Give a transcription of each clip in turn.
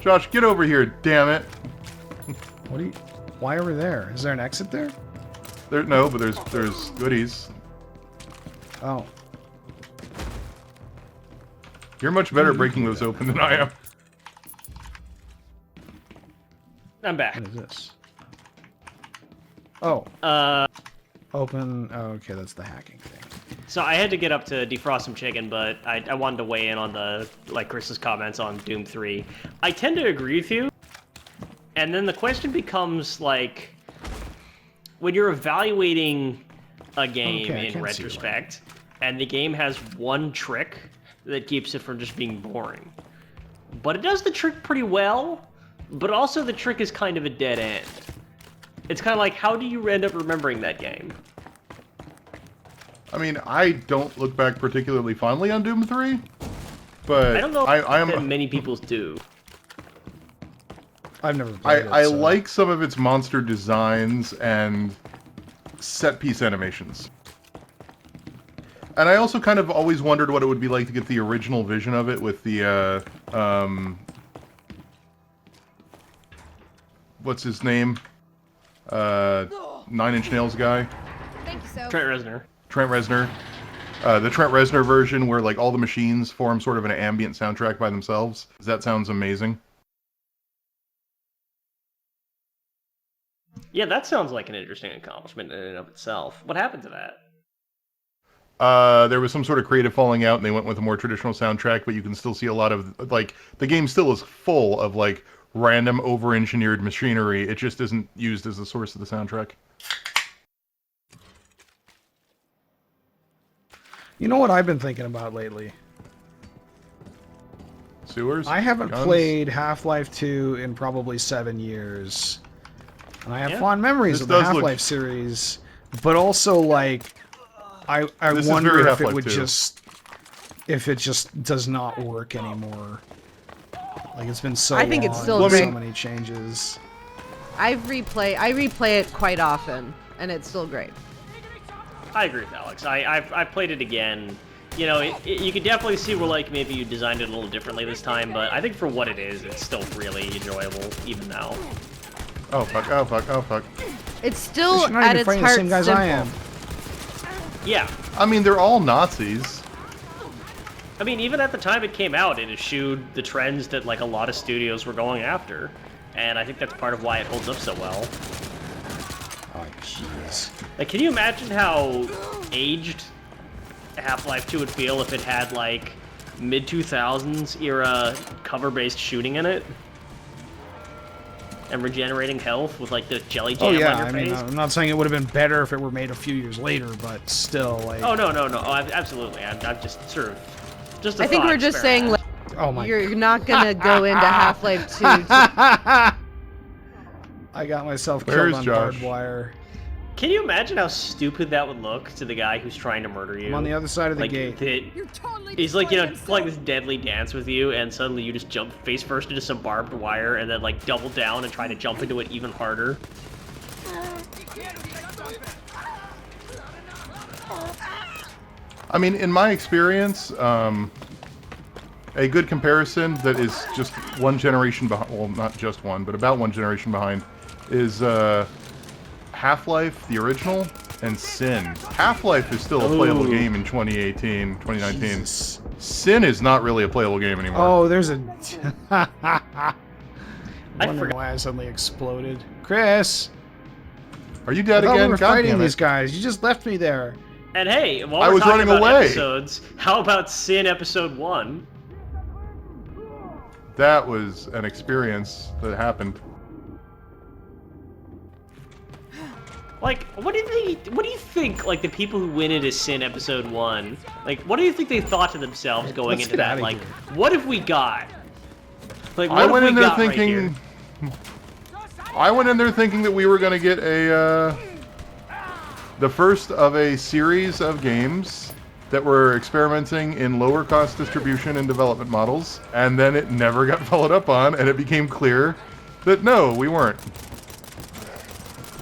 Josh, get over here, damn it. What do you... Why over there? Is there an exit there? No, but there's goodies. Oh. You're much better at breaking those open than I am. I'm back. What is this? Oh. Open... Oh, okay, that's the hacking thing. So I had to get up to defrost some chicken, but I wanted to weigh in on the, like, Chris's comments on Doom 3. I tend to agree with you. And then the question becomes, like, when you're evaluating a game in retrospect, and the game has one trick that keeps it from just being boring. But it does the trick pretty well, but also the trick is kind of a dead end. It's kind of like, how do you end up remembering that game? I mean, I don't look back particularly fondly on Doom 3, but I don't know that many people do. I've never played it, I so. like some of its monster designs and set-piece animations. And I also kind of always wondered what it would be like to get the original vision of it with the, what's his name? Nine Inch Nails guy. Thank you, so. Trent Reznor. Trent Reznor. The Trent Reznor version where like all the machines form sort of an ambient soundtrack by themselves. That sounds amazing. Yeah, that sounds like an interesting accomplishment in and of itself. What happened to that? There was some sort of creative falling out and they went with a more traditional soundtrack, but you can still see a lot of, like, the game still is full of, like, random over-engineered machinery. It just isn't used as the source of the soundtrack. You know what I've been thinking about lately? Sewers? I haven't Guns? played Half-Life 2 in probably 7 years. And I have Yeah. fond memories This of the does Half-Life look- series. But also, like, I This is wonder very if it Half-Life would 2. just... If it just does not work anymore. Like, it's been so I think long it's still and great. so many changes. I replay it quite often, and it's still great. I agree with Alex. I played it again. You know, you could definitely see where, like, maybe you designed it a little differently this time, but I think for what it is, it's still really enjoyable, even now. Oh fuck, oh fuck, oh fuck. It's still You're not at even its fighting the heart same guys simple. I am. Yeah. I mean, they're all Nazis. I mean, even at the time it came out, it eschewed the trends that, like, a lot of studios were going after. And I think that's part of why it holds up so well. Oh, jeez. Like, can you imagine how aged Half-Life 2 would feel if it had, like, mid-2000s era cover-based shooting in it? And regenerating health with, like, the jelly jam Oh yeah, on your I face? mean, I'm not saying it would have been better if it were made a few years later, but still, like... Oh, no. Oh, absolutely. I'm just sort of... Just a I think thought we're just saying, experiment. like, Oh my... you're not gonna go into Half-Life 2 to... I got myself Where's killed on Josh? barbed wire. Can you imagine how stupid that would look to the guy who's trying to murder you? I'm on the other side of the like, gate. He's like, you know, playing this deadly dance with you, and suddenly you just jump face first into some barbed wire, and then, like, double down and try to jump into it even harder. I mean, in my experience, a good comparison that is just one generation behind, well, not just one, but about one generation behind, is Half-Life, the original, and Sin. Half-Life is still a playable game in 2018, 2019. Jesus. Sin is not really a playable game anymore. Oh, there's a... I I wonder forgot. why I suddenly exploded. Chris! Are you I dead thought again? we were God fighting damn these it. guys. You just left me there. And hey, while I we're was talking running about away. episodes, how about Sin Episode 1? That was an experience that happened. Like, what do you think, like, the people who went into Sin Episode 1, like, what do you think they thought to themselves going Let's into get that? outta Like, here. what have we got? Like, what I have went we in there got right here? thinking. I went in there thinking that we were going to get the first of a series of games that were experimenting in lower cost distribution and development models, and then it never got followed up on, and it became clear that no, we weren't.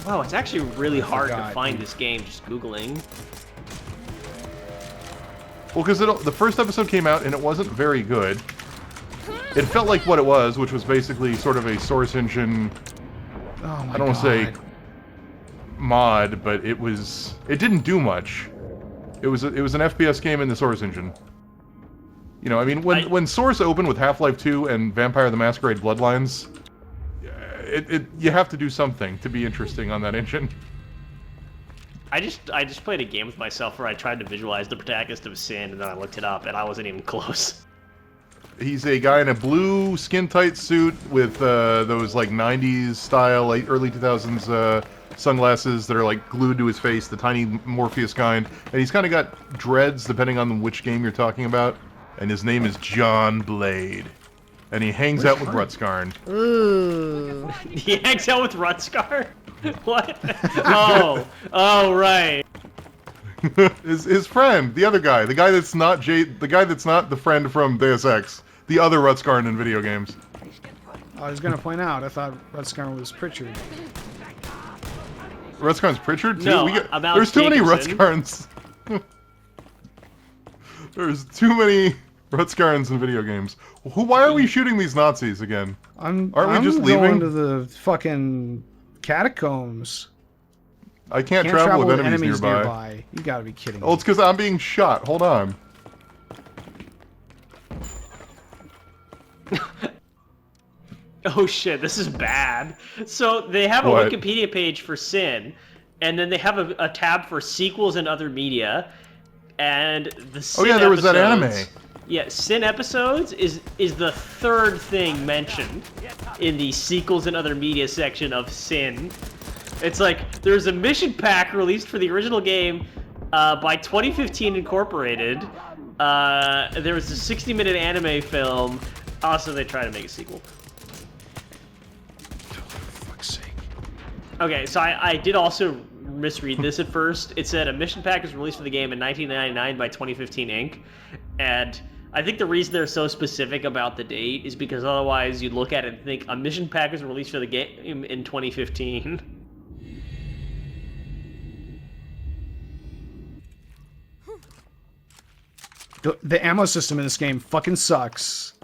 Wow, it's actually really hard to forgot, find dude. this game just Googling. Well, because the first episode came out and it wasn't very good, It felt like what it was, which was basically sort of a source engine. Oh my I don't want to say God. mod, but it didn't do much. It was an FPS game in the source engine. You know, I mean, when Source opened with Half-Life 2 and Vampire the Masquerade Bloodlines, you have to do something to be interesting on that engine. I just played a game with myself where I tried to visualize the protagonist of Sin, and then I looked it up, and I wasn't even close. He's a guy in a blue skin-tight suit with those like 90s style, like early 2000s sunglasses that are like glued to his face, the tiny Morpheus kind, and he's kind of got dreads depending on which game you're talking about. And his name is John Blade, and he hangs out with Rutskarn. Ooh. He hangs out with Rutscar? What? Oh, right. his friend, the other guy, the guy that's not the friend from Deus Ex, the other Rutskarn in video games. I was gonna point out, I thought Rutskarn was Pritchard. Rutskarn's Pritchard too. No, about there's too many Jacobson. Rutskarns. There's too many Rutskarns in video games. Why are we shooting these Nazis again? I'm just going leaving? to the fucking catacombs. I can't travel with enemies nearby. nearby. You gotta be kidding me. Oh, it's because I'm being shot. Hold on. Oh shit, this is bad. So they have a What? Wikipedia page for Sin, and then they have a tab for sequels and other media, and the Sin Oh yeah, there was that episodes- anime. Yeah, Sin episodes is the third thing mentioned in the sequels and other media section of Sin. It's like, there's a mission pack released for the original game by 2015 Incorporated. There was a 60-minute anime film. Also, they try to make a sequel. For fuck's sake. Okay, so I did also misread this at first. It said a mission pack was released for the game in 1999 by 2015 Inc. And I think the reason they're so specific about the date is because otherwise you'd look at it and think a mission pack was released for the game in 2015. The ammo system in this game fucking sucks.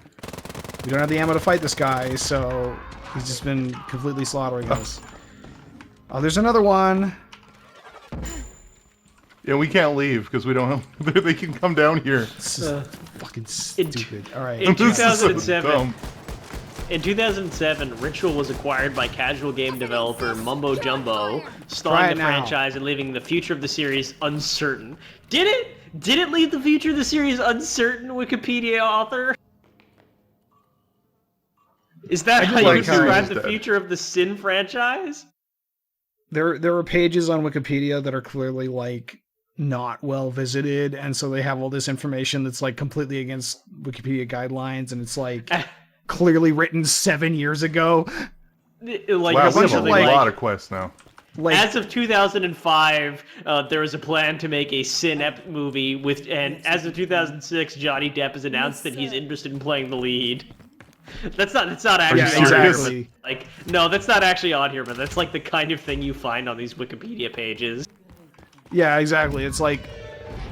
We don't have the ammo to fight this guy, so he's just been completely slaughtering us. Oh, there's another one. Yeah, we can't leave because we don't have... They can come down here. This is fucking stupid. All right. In This is so 2007, dumb. in 2007, Ritual was acquired by casual game developer Mumbo Jumbo, Try stalling it the now. franchise and leaving the future of the series uncertain. Did it? Did it leave the future of the series uncertain, Wikipedia author? Is that how you like would how describe he's the dead. future of the Sin franchise? There are pages on Wikipedia that are clearly like not well visited, and so they have all this information that's like completely against Wikipedia guidelines, and it's like clearly written 7 years ago. Like, Wow, a we bunch have a of, something like- lot of quests now. Like as of 2005, there was a plan to make a Sin movie with, and as of 2006, Johnny Depp has announced that he's interested in playing the lead. That's not actually yeah, you on here, exactly. but, like, no, that's not actually on here, but that's like the kind of thing you find on these Wikipedia pages. Yeah, exactly. It's like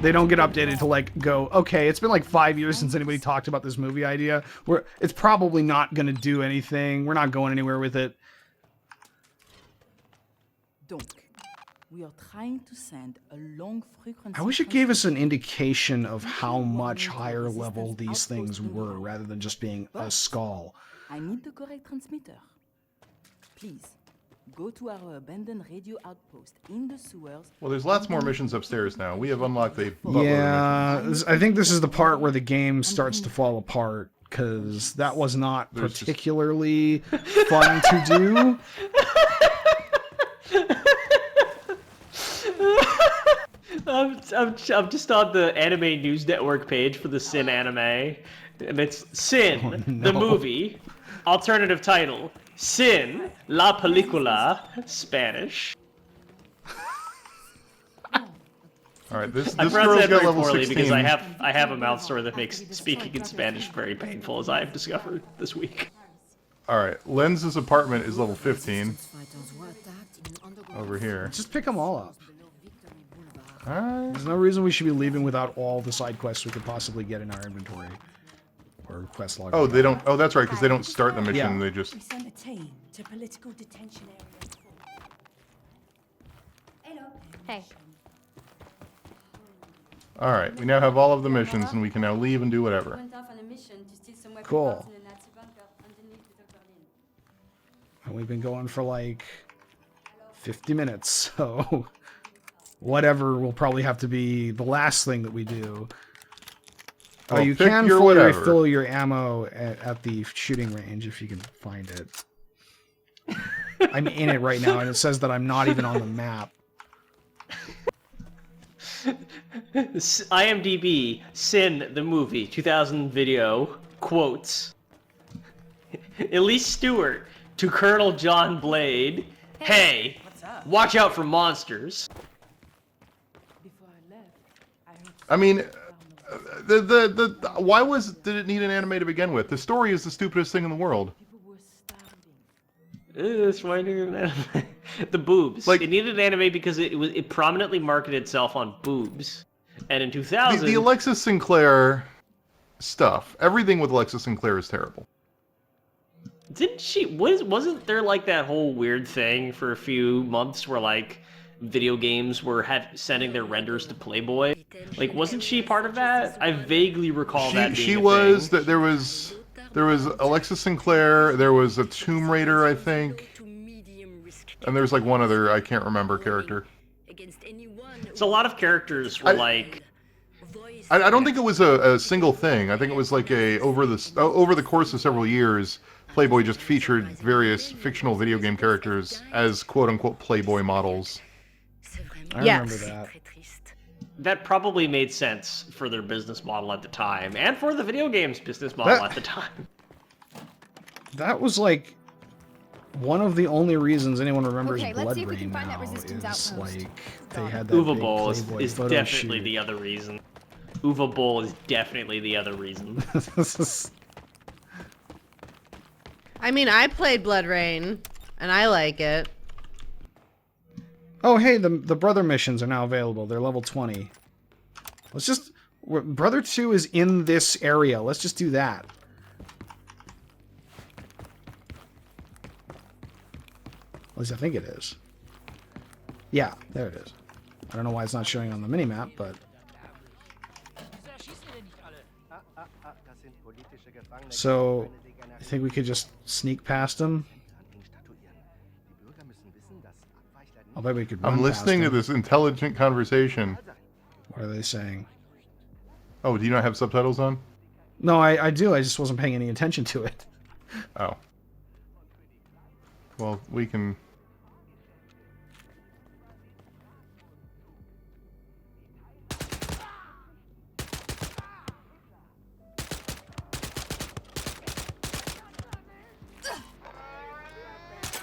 they don't get updated to like go, okay, it's been like 5 years since anybody talked about this movie idea. It's probably not going to do anything. We're not going anywhere with it. Donc, we are trying to send a long frequency. I wish it gave us an indication of how much higher level these things were rather than just being a skull. I need the correct transmitter. Please, go to our abandoned radio outpost in the sewers. Well, there's lots more missions upstairs now. We have unlocked a buttload of missions. Yeah, I think this is the part where the game starts to fall apart, because that was not There's just- particularly fun to do. I'm just on the Anime News Network page for the Sin anime, and it's Sin, the movie, alternative title, Sin, La Película, Spanish. All right, this I girl's pronounced that got very level poorly 16. because I have a mouth sore that makes speaking in Spanish very painful, as I have discovered this week. All right, Lenz's apartment is level 15 over here. Just pick them all up. All right. There's no reason we should be leaving without all the side quests we could possibly get in our inventory. or quest log. Oh, they don't. Oh, that's right, because they don't start the mission. Yeah. They just. We send a team to political detention area. Hello. Hey. All right, we now have all of the missions, and we can now leave and do whatever. Went off on a mission to steal some weapon Cool. parts in a Nazi bunker underneath the Berlin. And we've been going for like 50 minutes, so whatever will probably have to be the last thing that we do. Oh, Well, you pick can your fully whatever. refill your ammo at the shooting range if you can find it. I'm in it right now, and it says that I'm not even on the map. IMDb, Sin, the movie, 2000 video, quotes. Elise Stewart to Colonel John Blade. Hey, watch out for monsters. Before I left, I heard I mean, why did it need an anime to begin with? The story is the stupidest thing in the world. people were starving. That's why I needed an anime. The boobs. Like- it needed an anime because it prominently marketed itself on boobs. And in 2000, The Alexis Sinclair stuff, everything with Alexis Sinclair is terrible. didn't she? Wasn't there like that whole weird thing for a few months where like video games were sending their renders to Playboy? Like, wasn't she part of that? I vaguely recall that. She being a was. thing. There was Alexis Sinclair. There was a Tomb Raider, I think, and there's like one other I can't remember character. So a lot of characters were like. I don't think it was a single thing. I think it was like over the course of several years, Playboy just featured various fictional video game characters as quote unquote Playboy models. I Yes. remember that. That probably made sense for their business model at the time, and for the video games business model That- at the time. That was like one of the only reasons anyone remembers Okay, let's Blood see if we Rain can find now that resistance is outpost. like they had that Uva big Bowl Playboy is photo definitely shoot. the other reason. Uva Bowl is definitely the other reason. I mean, I played Blood Rain, and I like it. Oh, hey, the brother missions are now available. They're level 20. Let's just... Brother 2 is in this area. Let's just do that. At least I think it is. Yeah, there it is. I don't know why it's not showing on the minimap, but... So, I think we could just sneak past them. I bet we could run I'm listening to past them. this intelligent conversation. What are they saying? Oh, do you not have subtitles on? No, I do. I just wasn't paying any attention to it. Oh. Well, we can...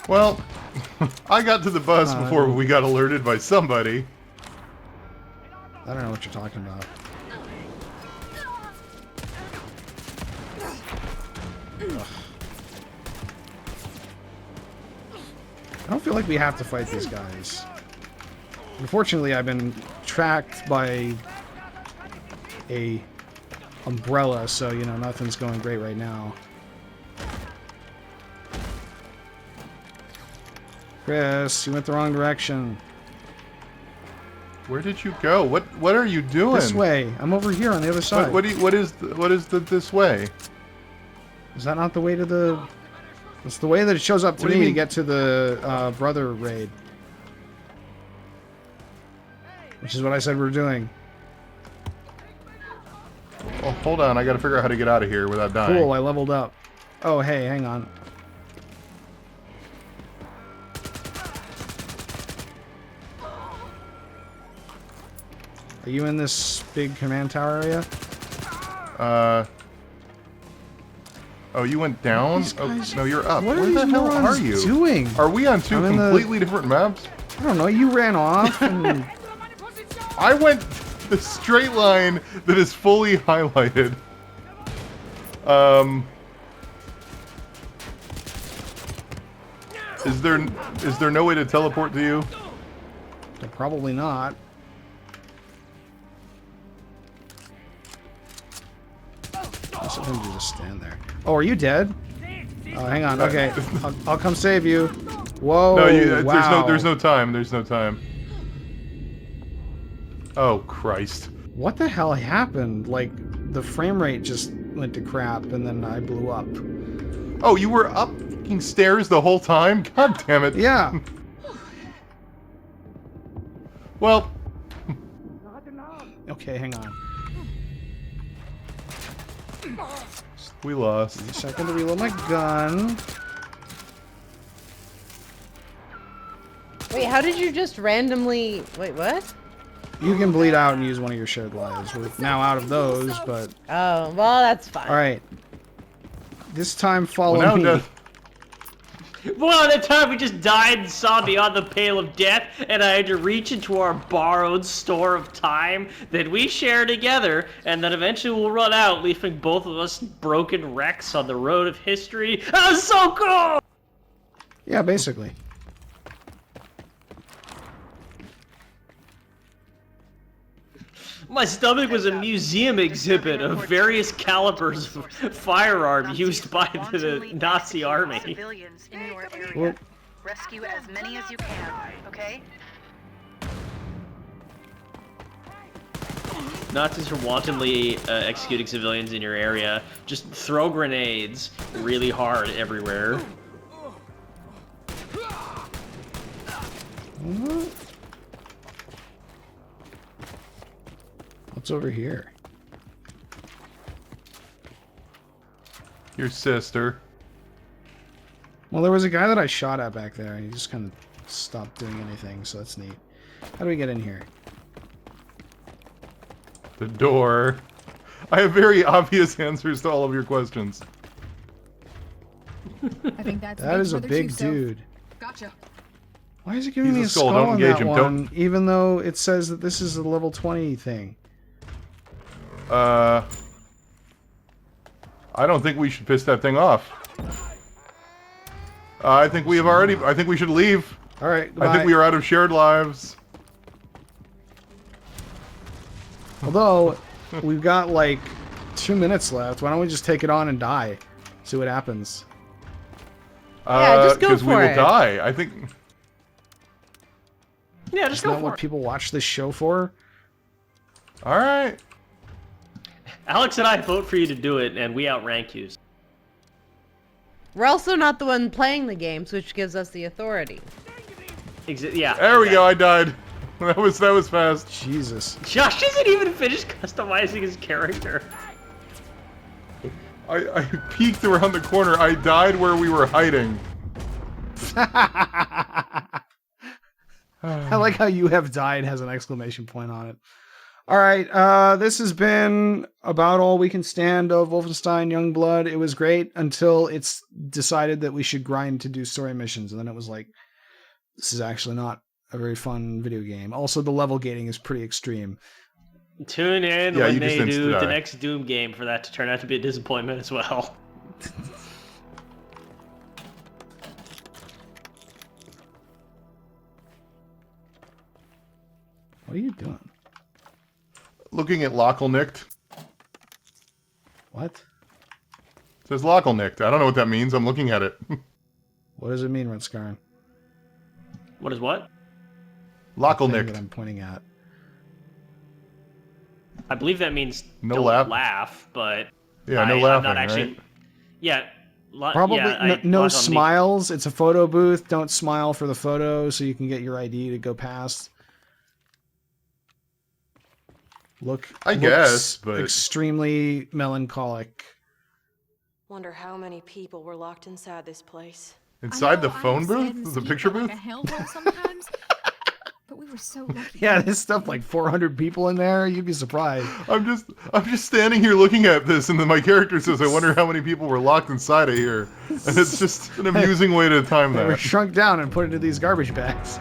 Well, I got to the bus before we got alerted by somebody. I don't know what you're talking about. Ugh. I don't feel like we have to fight these guys. Unfortunately, I've been tracked by a umbrella, so, you know, nothing's going great right now. Chris, you went the wrong direction. Where did you go? What are you doing? This way. I'm over here on the other side. What is this way? Is that not the way to the... It's the way that it shows up to What do you me to mean? get to the brother raid. Which is what I said we were doing. Oh, hold on. I gotta figure out how to get out of here without dying. Cool, I leveled up. Oh, hey, hang on. Are you in this big command tower area? Oh, you went down? These Oh, guys- no, you're up. What Where are the these hell are morons you? doing? Are we on two I'm in the- completely different maps? I don't know, you ran off and... I went the straight line that is fully highlighted. Is there no way to teleport to you? Probably not. Let's let him do the just stand there. Oh, are you dead? Oh, hang on. Okay, I'll come save you. Whoa! No, wow. there's no time. There's no time. Oh Christ! What the hell happened? Like the frame rate just went to crap, and then I blew up. Oh, you were up fucking stairs the whole time? God damn it! Yeah. Well. Okay, hang on. We lost. A second to reload my gun. Wait, how did you just randomly... Wait, what? You can bleed out and use one of your shared lives. We're now out of those, but... Oh, well, that's fine. Alright. This time follow Well, me. now Well, that time we just died and saw beyond the pale of death, and I had to reach into our borrowed store of time that we share together, and then eventually we'll run out, leaving both of us broken wrecks on the road of history. That was so cool! Yeah, basically. My stomach was a museum exhibit of various calibers of firearm used by the Nazi army. Civilians in your area. Well, Rescue as many as you can, okay? Nazis are wantonly executing civilians in your area. Just throw grenades really hard everywhere. what's over here? your sister. Well, there was a guy that I shot at back there, and he just kind of stopped doing anything, so that's neat. How do we get in here? The door. I have very obvious answers to all of your questions. I think that's That is a brother big too, so- dude. Gotcha. Why is it giving He's me a a skull, skull don't on engage that him, one, don't- even though it says that this is a level 20 thing? I don't think we should piss that thing off. I think we have already... I think we should leave. All right, I think we are out of shared lives. Although, we've got like 2 minutes left. Why don't we just take it on and die? See what happens. Yeah, just go Because we for will it. die. I think... Yeah, just Isn't go that for what it. people watch this show for? Alright. Alex and I vote for you to do it, and we outrank you. We're also not the one playing the games, which gives us the authority. Yeah. There we go, I died. That was fast. Jesus. Josh isn't even finished customizing his character. I peeked around the corner. I died where we were hiding. I like how "you have died" has an exclamation point on it. All right, this has been about all we can stand of Wolfenstein Youngblood. It was great until it's decided that we should grind to do story missions, and then it was like, this is actually not a very fun video game. Also, the level gating is pretty extreme. Tune in Yeah, when you they just do the insta-die. next Doom game for that to turn out to be a disappointment as well. What are you doing? Looking at Lockelnicht. What? It says Lockelnicht. I don't know what that means. I'm looking at it. What does it mean, Red Scarn? What is what? Thing that Lockelnicht. I'm pointing at. I believe that means No don't laugh. but Yeah, no I'm laughing, not actually. right? Yeah. Probably yeah, no logged on the- smiles. It's a photo booth. Don't smile for the photo so you can get your ID to go past. Looks guess, but... extremely melancholic. Wonder how many people were locked inside this place. Inside the phone booth? The picture booth? Like a hellhole sometimes, but we were so lucky. Yeah, there's stuff like 400 people in there. You'd be surprised. I'm just standing here looking at this, and then my character says, I wonder how many people were locked inside of here. And it's just an amusing way to time They were that. shrunk down and put into these garbage bags.